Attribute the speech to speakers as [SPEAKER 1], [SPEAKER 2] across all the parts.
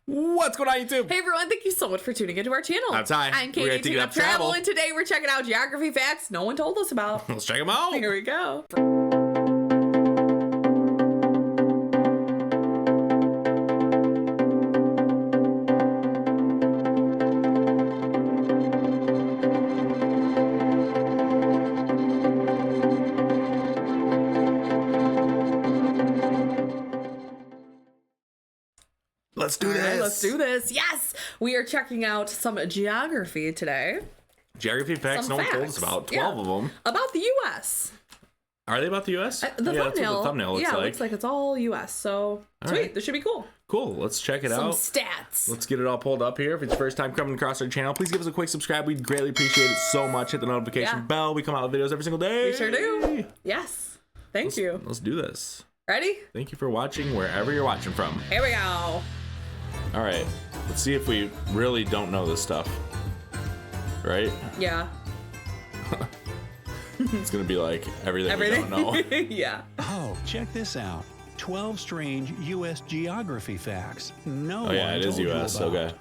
[SPEAKER 1] What's going on, YouTube?
[SPEAKER 2] Hey everyone, thank you so much for tuning into our channel.
[SPEAKER 1] That's hi.
[SPEAKER 2] I'm
[SPEAKER 1] We're
[SPEAKER 2] Katie,
[SPEAKER 1] gonna
[SPEAKER 2] Tune Up Travel, and today we're checking out geography facts no one told us about.
[SPEAKER 1] Let's check them out.
[SPEAKER 2] Here we go.
[SPEAKER 1] Let's do this.
[SPEAKER 2] Right, let's do this. Yes, we are checking out some geography today.
[SPEAKER 1] Geography facts no one told us about. 12 of them.
[SPEAKER 2] About the U.S.
[SPEAKER 1] Are they about the U.S.?
[SPEAKER 2] The thumbnail.
[SPEAKER 1] That's what the thumbnail looks like.
[SPEAKER 2] It looks like it's all U.S. So
[SPEAKER 1] all
[SPEAKER 2] sweet.
[SPEAKER 1] right.
[SPEAKER 2] This should be cool.
[SPEAKER 1] Cool. Let's check it
[SPEAKER 2] Some
[SPEAKER 1] out.
[SPEAKER 2] stats.
[SPEAKER 1] Let's get it all pulled up here. If it's your first time coming across our channel, please give us a quick subscribe. We'd greatly appreciate it so much. Hit the notification bell. We come out with videos every single day.
[SPEAKER 2] We sure do. Yes. Thank you.
[SPEAKER 1] Let's do this.
[SPEAKER 2] Ready?
[SPEAKER 1] Thank you for watching wherever you're watching from.
[SPEAKER 2] Here we go.
[SPEAKER 1] All right. Let's see if we really don't know this stuff. Right?
[SPEAKER 2] Yeah.
[SPEAKER 1] It's going to be like everything we don't know.
[SPEAKER 2] Yeah.
[SPEAKER 3] Oh, check this out. 12 strange U.S. geography facts. No
[SPEAKER 1] Oh, yeah,
[SPEAKER 3] one
[SPEAKER 1] it is
[SPEAKER 3] told you
[SPEAKER 1] U.S.
[SPEAKER 3] about.
[SPEAKER 1] Okay.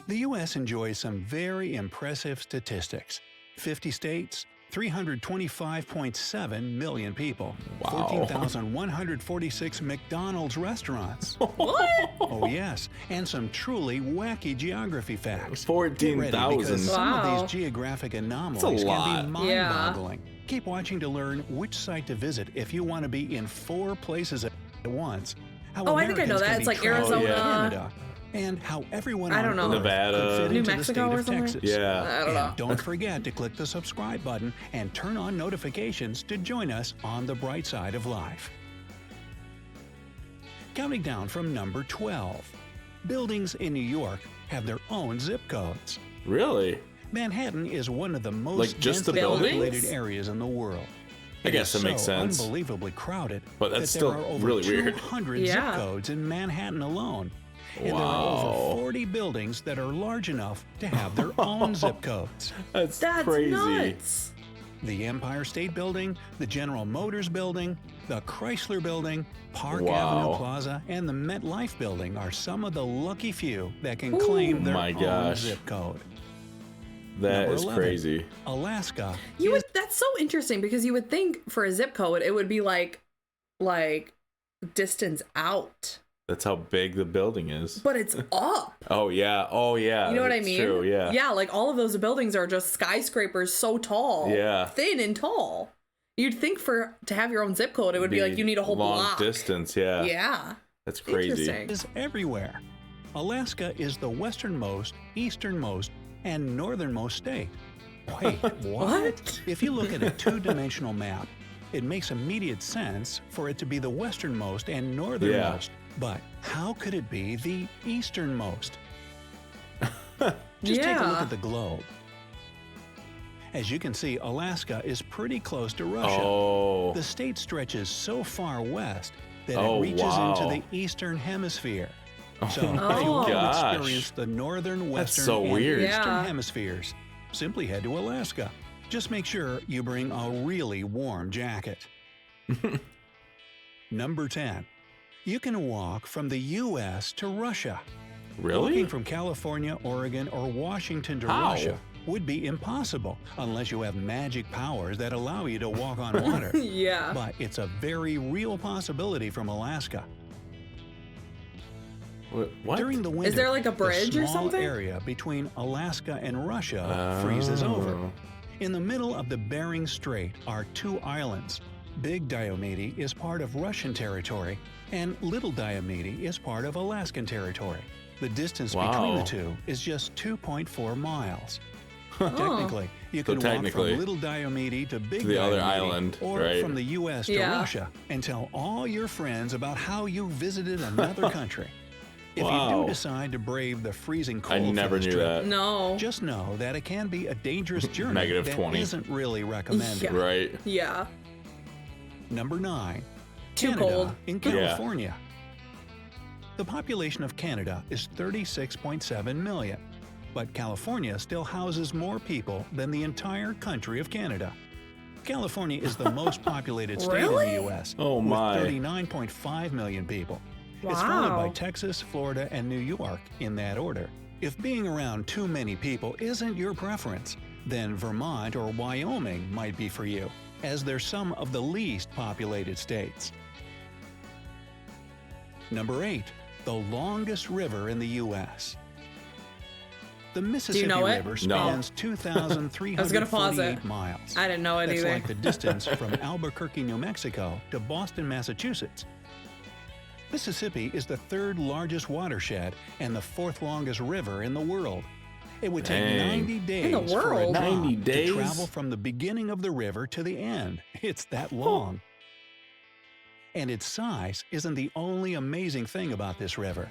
[SPEAKER 3] The U.S. enjoys some very impressive statistics. 50 states, 325.7 million people,
[SPEAKER 1] Wow.
[SPEAKER 3] 14,146 McDonald's restaurants.
[SPEAKER 2] What?
[SPEAKER 3] Oh, yes, and some truly wacky geography facts.
[SPEAKER 1] 14,000.
[SPEAKER 3] Because some
[SPEAKER 2] Wow.
[SPEAKER 3] of these geographic anomalies
[SPEAKER 1] That's a
[SPEAKER 3] can
[SPEAKER 1] lot.
[SPEAKER 3] be mind-boggling. Keep watching to learn which site to visit if you want to be in 4 places at once. How
[SPEAKER 2] Oh, I think I know
[SPEAKER 3] Americans
[SPEAKER 2] that.
[SPEAKER 3] can
[SPEAKER 2] It's
[SPEAKER 3] be
[SPEAKER 2] like
[SPEAKER 3] traveled
[SPEAKER 2] Arizona.
[SPEAKER 3] to Canada, and how everyone
[SPEAKER 2] I don't
[SPEAKER 3] on
[SPEAKER 2] know.
[SPEAKER 3] Earth
[SPEAKER 1] Nevada.
[SPEAKER 3] could fit
[SPEAKER 2] New
[SPEAKER 3] into
[SPEAKER 2] Mexico
[SPEAKER 3] the
[SPEAKER 2] or
[SPEAKER 3] state of
[SPEAKER 2] somewhere?
[SPEAKER 3] Texas.
[SPEAKER 1] Yeah.
[SPEAKER 2] I don't know.
[SPEAKER 3] And don't forget to click the subscribe button and turn on notifications to join us on the bright side of life. Counting down from number 12. Buildings in New York have their own zip codes.
[SPEAKER 1] Really?
[SPEAKER 3] Manhattan is one of the most
[SPEAKER 1] Like, just the
[SPEAKER 3] densely
[SPEAKER 2] buildings?
[SPEAKER 3] populated areas in the world.
[SPEAKER 1] I
[SPEAKER 3] It
[SPEAKER 1] guess
[SPEAKER 3] is
[SPEAKER 1] that makes
[SPEAKER 3] so
[SPEAKER 1] sense.
[SPEAKER 3] unbelievably crowded,
[SPEAKER 1] But that's
[SPEAKER 3] that
[SPEAKER 1] still
[SPEAKER 3] there are over
[SPEAKER 1] really weird.
[SPEAKER 3] 200
[SPEAKER 2] Yeah.
[SPEAKER 3] zip codes in Manhattan alone. And there are
[SPEAKER 1] Wow.
[SPEAKER 3] over 40 buildings that are large enough to have their own zip codes.
[SPEAKER 1] That's
[SPEAKER 2] That's
[SPEAKER 1] crazy.
[SPEAKER 2] nuts.
[SPEAKER 3] The Empire State Building, the General Motors Building, the Chrysler Building, Park
[SPEAKER 1] Wow.
[SPEAKER 3] Avenue Plaza, and the MetLife Building are some of the lucky few that can claim their
[SPEAKER 1] My
[SPEAKER 3] own
[SPEAKER 1] gosh.
[SPEAKER 3] zip code.
[SPEAKER 1] That
[SPEAKER 3] Number
[SPEAKER 1] is
[SPEAKER 3] 11.
[SPEAKER 1] crazy.
[SPEAKER 3] Alaska
[SPEAKER 2] You
[SPEAKER 3] is
[SPEAKER 2] would. That's so interesting because you would think for a zip code it would be like distance out,
[SPEAKER 1] That's how big the building is.
[SPEAKER 2] but it's up.
[SPEAKER 1] Oh, yeah. Oh, yeah.
[SPEAKER 2] You know what I
[SPEAKER 1] That's
[SPEAKER 2] mean?
[SPEAKER 1] True, yeah.
[SPEAKER 2] Yeah, like all of those buildings are just skyscrapers so tall.
[SPEAKER 1] Yeah.
[SPEAKER 2] Thin and tall. You'd think to have your own zip code, it would be like you need a whole
[SPEAKER 1] long
[SPEAKER 2] block.
[SPEAKER 1] distance, yeah.
[SPEAKER 2] Yeah.
[SPEAKER 1] That's crazy.
[SPEAKER 2] Interesting.
[SPEAKER 3] everywhere. Alaska is the westernmost, easternmost, and northernmost state. Wait, what?
[SPEAKER 2] What?
[SPEAKER 3] If you look at a two-dimensional map, it makes immediate sense for it to be the westernmost and northernmost. But how could it be the easternmost? Just take a look
[SPEAKER 2] Yeah.
[SPEAKER 3] at the globe. As you can see, Alaska is pretty close to Russia.
[SPEAKER 1] Oh.
[SPEAKER 3] The state stretches so far west that
[SPEAKER 1] Oh,
[SPEAKER 3] it reaches
[SPEAKER 1] wow.
[SPEAKER 3] into the eastern hemisphere. So
[SPEAKER 1] Oh
[SPEAKER 2] my
[SPEAKER 3] if you want to
[SPEAKER 1] gosh.
[SPEAKER 3] experience the northern,
[SPEAKER 1] That's
[SPEAKER 3] western,
[SPEAKER 1] so
[SPEAKER 3] and
[SPEAKER 1] weird.
[SPEAKER 3] eastern
[SPEAKER 2] Yeah.
[SPEAKER 3] hemispheres, simply head to Alaska. Just make sure you bring a really warm jacket. Number 10. You can walk from the U.S. to Russia.
[SPEAKER 1] Really?
[SPEAKER 3] Walking from California, Oregon, or Washington to
[SPEAKER 1] How?
[SPEAKER 3] Russia would be impossible unless you have magic powers that allow you to walk on water.
[SPEAKER 2] Yeah.
[SPEAKER 3] But it's a very real possibility from Alaska.
[SPEAKER 1] What?
[SPEAKER 3] During the winter,
[SPEAKER 2] Is there like a bridge
[SPEAKER 3] the
[SPEAKER 2] or
[SPEAKER 3] small
[SPEAKER 2] something?
[SPEAKER 3] area between Alaska and Russia freezes over.
[SPEAKER 1] Oh.
[SPEAKER 3] In the middle of the Bering Strait are 2 islands. Big Diomede is part of Russian territory, and Little Diomede is part of Alaskan territory. The distance between
[SPEAKER 1] Wow.
[SPEAKER 3] the two is just 2.4 miles.
[SPEAKER 2] Oh.
[SPEAKER 3] Technically, you can walk
[SPEAKER 1] technically,
[SPEAKER 3] from Little Diomede to Big
[SPEAKER 1] to the other
[SPEAKER 3] Diomede,
[SPEAKER 1] island,
[SPEAKER 3] or
[SPEAKER 1] right?
[SPEAKER 3] from the U.S. to
[SPEAKER 2] Yeah.
[SPEAKER 3] Russia, and tell all your friends about how you visited another country. If you
[SPEAKER 1] Wow.
[SPEAKER 3] do decide to brave the freezing
[SPEAKER 1] I
[SPEAKER 3] cold
[SPEAKER 1] never
[SPEAKER 3] for this
[SPEAKER 1] knew
[SPEAKER 3] trip,
[SPEAKER 1] that.
[SPEAKER 2] No.
[SPEAKER 3] just know that it can be a dangerous journey
[SPEAKER 1] Negative
[SPEAKER 3] that
[SPEAKER 1] 20.
[SPEAKER 3] isn't really recommended.
[SPEAKER 2] Yeah.
[SPEAKER 1] Right.
[SPEAKER 2] Yeah.
[SPEAKER 3] Number 9.
[SPEAKER 2] Too
[SPEAKER 3] Canada
[SPEAKER 2] cold.
[SPEAKER 3] in California. The population of Canada is 36.7 million, but California still houses more people than the entire country of Canada. California is the most populated state
[SPEAKER 2] Really?
[SPEAKER 3] in the U.S.
[SPEAKER 1] Oh, my.
[SPEAKER 3] with 39.5 million people. It's followed by
[SPEAKER 2] Wow.
[SPEAKER 3] Texas, Florida, and New York in that order. If being around too many people isn't your preference, then Vermont or Wyoming might be for you, as they're some of the least populated states. Number 8. The longest river in the U.S. The Mississippi
[SPEAKER 2] know it?
[SPEAKER 3] River
[SPEAKER 1] No.
[SPEAKER 3] spans 2,348
[SPEAKER 2] I was gonna pause it.
[SPEAKER 3] miles.
[SPEAKER 2] I didn't know it
[SPEAKER 3] That's
[SPEAKER 2] either.
[SPEAKER 3] like the distance from Albuquerque, New Mexico to Boston, Massachusetts. Mississippi is the 3rd largest watershed and the 4th longest river in the world. It would take
[SPEAKER 1] Dang.
[SPEAKER 3] 90 days
[SPEAKER 2] In the
[SPEAKER 3] for a
[SPEAKER 2] world?
[SPEAKER 3] dog
[SPEAKER 1] 90 days?
[SPEAKER 3] to travel from the beginning of the river to the end. It's that long. And its size isn't the only amazing thing about this river.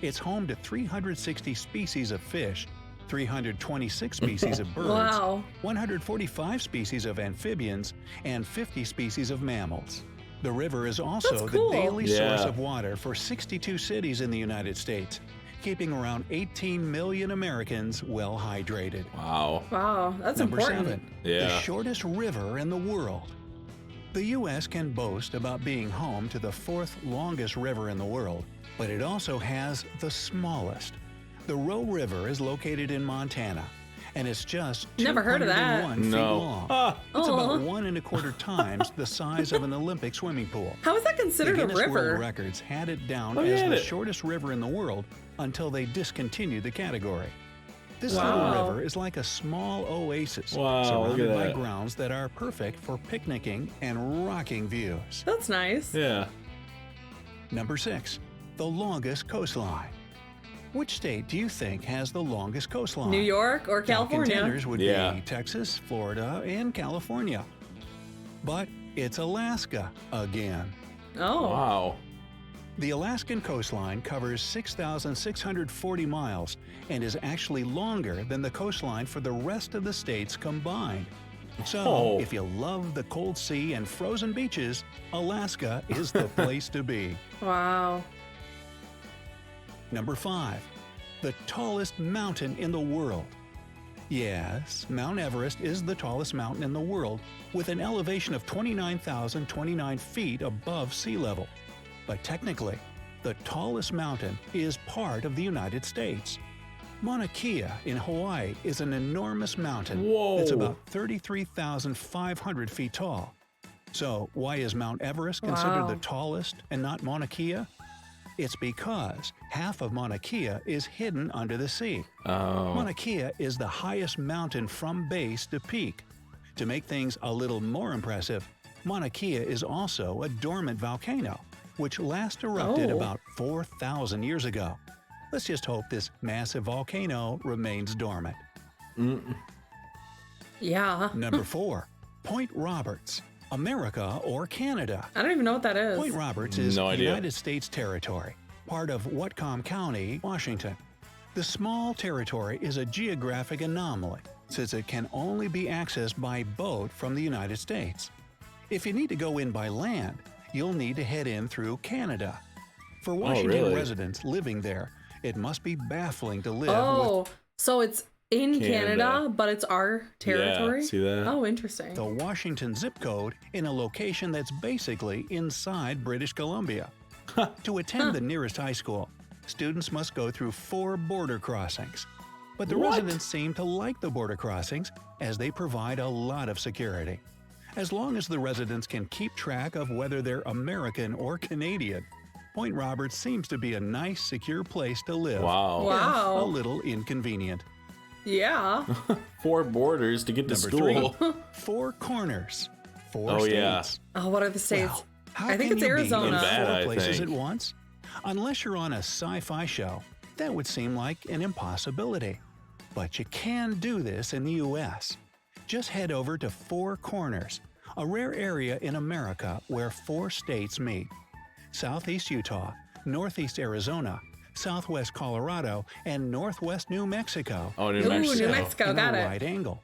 [SPEAKER 3] It's home to 360 species of fish, 326 species of birds,
[SPEAKER 2] Wow.
[SPEAKER 3] 145 species of amphibians, and 50 species of mammals. The river is also
[SPEAKER 2] That's cool.
[SPEAKER 3] the daily source
[SPEAKER 1] Yeah.
[SPEAKER 3] of water for 62 cities in the United States, keeping around 18 million Americans well hydrated.
[SPEAKER 1] Wow.
[SPEAKER 2] Wow. That's
[SPEAKER 3] Number
[SPEAKER 2] important.
[SPEAKER 3] 7.
[SPEAKER 1] Yeah.
[SPEAKER 3] The shortest river in the world. The U.S. can boast about being home to the 4th longest river in the world, but it also has the smallest. The Roe River is located in Montana, and it's just
[SPEAKER 2] Never heard of that.
[SPEAKER 3] 201 feet
[SPEAKER 1] No.
[SPEAKER 3] long.
[SPEAKER 1] Ah.
[SPEAKER 3] It's
[SPEAKER 2] Aw.
[SPEAKER 3] about 1.25 times the size of an Olympic swimming pool.
[SPEAKER 2] How is that
[SPEAKER 3] The
[SPEAKER 2] considered a
[SPEAKER 3] Guinness World
[SPEAKER 2] river?
[SPEAKER 3] Records had it down
[SPEAKER 1] Look
[SPEAKER 3] as
[SPEAKER 1] at
[SPEAKER 3] the
[SPEAKER 1] it.
[SPEAKER 3] shortest river in the world until they discontinued the category. This
[SPEAKER 2] Wow.
[SPEAKER 3] little river is like a small oasis
[SPEAKER 1] Wow, look
[SPEAKER 3] surrounded
[SPEAKER 1] at
[SPEAKER 3] by
[SPEAKER 1] that.
[SPEAKER 3] grounds that are perfect for picnicking and rocking views.
[SPEAKER 2] That's nice.
[SPEAKER 1] Yeah.
[SPEAKER 3] Number 6. The longest coastline. Which state do you think has the longest coastline?
[SPEAKER 2] New York or
[SPEAKER 3] Now,
[SPEAKER 2] California?
[SPEAKER 3] contenders would
[SPEAKER 1] Yeah.
[SPEAKER 3] be Texas, Florida, and California. But it's Alaska again.
[SPEAKER 2] Oh.
[SPEAKER 1] Wow.
[SPEAKER 3] The Alaskan coastline covers 6,640 miles and is actually longer than the coastline for the rest of the states combined. So,
[SPEAKER 1] Oh.
[SPEAKER 3] if you love the cold sea and frozen beaches, Alaska is the place to be.
[SPEAKER 2] Wow.
[SPEAKER 3] Number 5. The tallest mountain in the world. Yes, Mount Everest is the tallest mountain in the world with an elevation of 29,029 feet above sea level. But technically, the tallest mountain is part of the United States. Mauna Kea in Hawaii is an enormous mountain
[SPEAKER 1] Whoa.
[SPEAKER 3] that's about 33,500 feet tall. So why is Mount Everest considered
[SPEAKER 2] Wow.
[SPEAKER 3] the tallest and not Mauna Kea? It's because half of Mauna Kea is hidden under the sea.
[SPEAKER 1] Oh.
[SPEAKER 3] Mauna Kea is the highest mountain from base to peak. To make things a little more impressive, Mauna Kea is also a dormant volcano, which last erupted
[SPEAKER 2] Oh.
[SPEAKER 3] about 4,000 years ago. Let's just hope this massive volcano remains dormant.
[SPEAKER 2] Yeah.
[SPEAKER 3] Number 4. Point Roberts, America or Canada.
[SPEAKER 2] I don't even know what that is.
[SPEAKER 3] Point Roberts is
[SPEAKER 1] No idea.
[SPEAKER 3] United States territory, part of Whatcom County, Washington. The small territory is a geographic anomaly since it can only be accessed by boat from the United States. If you need to go in by land, you'll need to head in through Canada. For Washington
[SPEAKER 1] really?
[SPEAKER 3] residents living there, it must be baffling to live
[SPEAKER 2] Oh, so it's in Canada,
[SPEAKER 1] Canada.
[SPEAKER 2] but it's our territory?
[SPEAKER 1] see that?
[SPEAKER 2] Oh, interesting.
[SPEAKER 3] with the Washington zip code in a location that's basically inside British Columbia. To attend the nearest high school, students must go through 4 border crossings. But the
[SPEAKER 1] What?
[SPEAKER 3] residents seem to like the border crossings as they provide a lot of security. As long as the residents can keep track of whether they're American or Canadian, Point Roberts seems to be a nice, secure place to live.
[SPEAKER 1] Wow.
[SPEAKER 2] Wow.
[SPEAKER 3] A little inconvenient.
[SPEAKER 2] Yeah.
[SPEAKER 1] 4 borders to get to
[SPEAKER 3] Number
[SPEAKER 1] school.
[SPEAKER 3] 3, 4 corners. 4
[SPEAKER 1] Oh,
[SPEAKER 3] states.
[SPEAKER 1] yeah.
[SPEAKER 2] Oh, what are the states?
[SPEAKER 3] Well, how
[SPEAKER 2] I think
[SPEAKER 3] can
[SPEAKER 2] it's
[SPEAKER 3] you be
[SPEAKER 2] Arizona.
[SPEAKER 3] in
[SPEAKER 1] Nevada,
[SPEAKER 3] 4
[SPEAKER 1] I
[SPEAKER 3] places
[SPEAKER 1] think.
[SPEAKER 3] at once? Unless you're on a sci-fi show, that would seem like an impossibility. But you can do this in the U.S. Just head over to 4 Corners, a rare area in America where 4 states meet. Southeast Utah, Northeast Arizona, Southwest Colorado, and Northwest New Mexico.
[SPEAKER 1] Oh, New
[SPEAKER 2] Ooh,
[SPEAKER 1] Mexico.
[SPEAKER 2] New Mexico,
[SPEAKER 3] in
[SPEAKER 2] got
[SPEAKER 3] a
[SPEAKER 2] it.
[SPEAKER 3] right angle.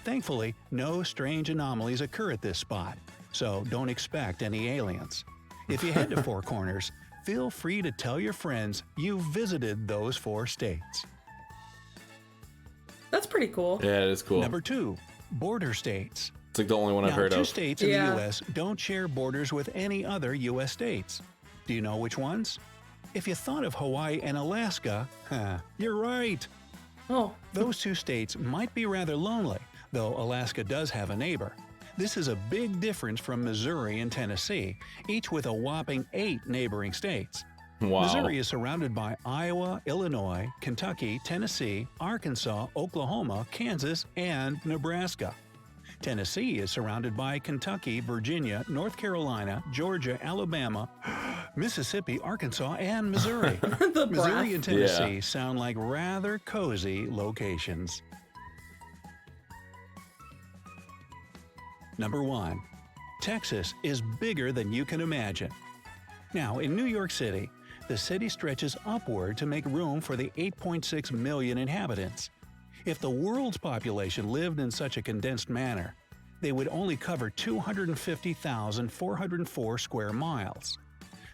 [SPEAKER 3] Thankfully, no strange anomalies occur at this spot, so don't expect any aliens. If you head to 4 Corners, feel free to tell your friends you visited those 4 states.
[SPEAKER 2] That's pretty cool.
[SPEAKER 1] Yeah, it is cool.
[SPEAKER 3] Number 2, border states.
[SPEAKER 1] It's like the only one I've
[SPEAKER 3] Now,
[SPEAKER 1] heard
[SPEAKER 3] 2
[SPEAKER 1] of.
[SPEAKER 3] states in
[SPEAKER 2] Yeah.
[SPEAKER 3] the U.S. don't share borders with any other U.S. states. Do you know which ones? If you thought of Hawaii and Alaska, you're right.
[SPEAKER 2] Oh.
[SPEAKER 3] Those two states might be rather lonely, though Alaska does have a neighbor. This is a big difference from Missouri and Tennessee, each with a whopping 8 neighboring states.
[SPEAKER 1] Wow.
[SPEAKER 3] Missouri is surrounded by Iowa, Illinois, Kentucky, Tennessee, Arkansas, Oklahoma, Kansas, and Nebraska. Tennessee is surrounded by Kentucky, Virginia, North Carolina, Georgia, Alabama, Mississippi, Arkansas, and Missouri. Missouri and Tennessee sound like rather cozy locations. Number 1. Texas is bigger than you can imagine. Now, in New York City, the city stretches upward to make room for the 8.6 million inhabitants. If the world's population lived in such a condensed manner, they would only cover 250,404 square miles.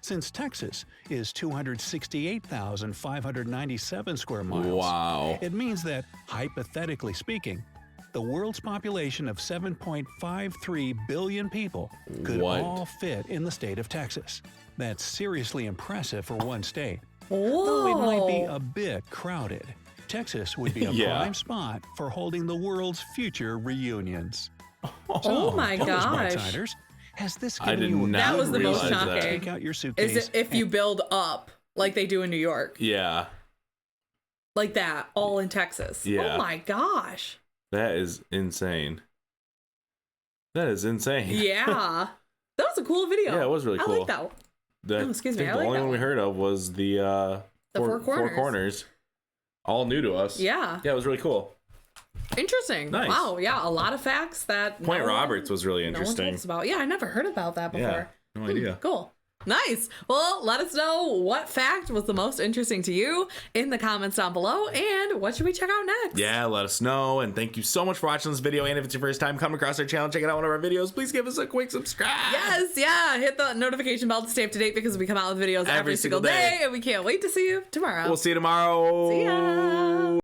[SPEAKER 3] Since Texas is 268,597 square miles,
[SPEAKER 1] wow,
[SPEAKER 3] it means that, hypothetically speaking, the world's population of 7.53 billion people could all fit in the state of Texas. That's seriously impressive for one state.
[SPEAKER 2] Whoa.
[SPEAKER 3] Though it might be a bit crowded, Texas would be a prime spot for holding the world's future reunions.
[SPEAKER 2] Oh my gosh.
[SPEAKER 3] Smartsiders, has this given you a
[SPEAKER 2] that was the most shocking.
[SPEAKER 3] Take out your suitcase.
[SPEAKER 2] Is it if you build up like they do in New York?
[SPEAKER 1] Yeah.
[SPEAKER 2] Like that, all in Texas.
[SPEAKER 1] Yeah.
[SPEAKER 2] Oh my gosh.
[SPEAKER 1] That is insane. That is insane.
[SPEAKER 2] Yeah. That was a cool video.
[SPEAKER 1] Yeah, it was really cool.
[SPEAKER 2] I like that. Excuse me.
[SPEAKER 1] The only one we heard of was the
[SPEAKER 2] Four Corners.
[SPEAKER 1] All new to us.
[SPEAKER 2] Yeah.
[SPEAKER 1] Yeah, it was really cool.
[SPEAKER 2] Interesting.
[SPEAKER 1] Nice.
[SPEAKER 2] Wow. Yeah, a lot of facts that
[SPEAKER 1] Point Roberts was really interesting.
[SPEAKER 2] No one talks about. Yeah, I never heard about that before.
[SPEAKER 1] Yeah, no idea.
[SPEAKER 2] Cool. Nice. Well, let us know what fact was the most interesting to you in the comments down below, and what should we check out next?
[SPEAKER 1] Yeah, let us know, and thank you so much for watching this video. And if it's your first time coming across our channel, checking out one of our videos, please give us a quick subscribe.
[SPEAKER 2] Yes, yeah. Hit the notification bell to stay up to date because we come out with videos every single day, and we can't wait to see you tomorrow.
[SPEAKER 1] We'll see you tomorrow.
[SPEAKER 2] See ya.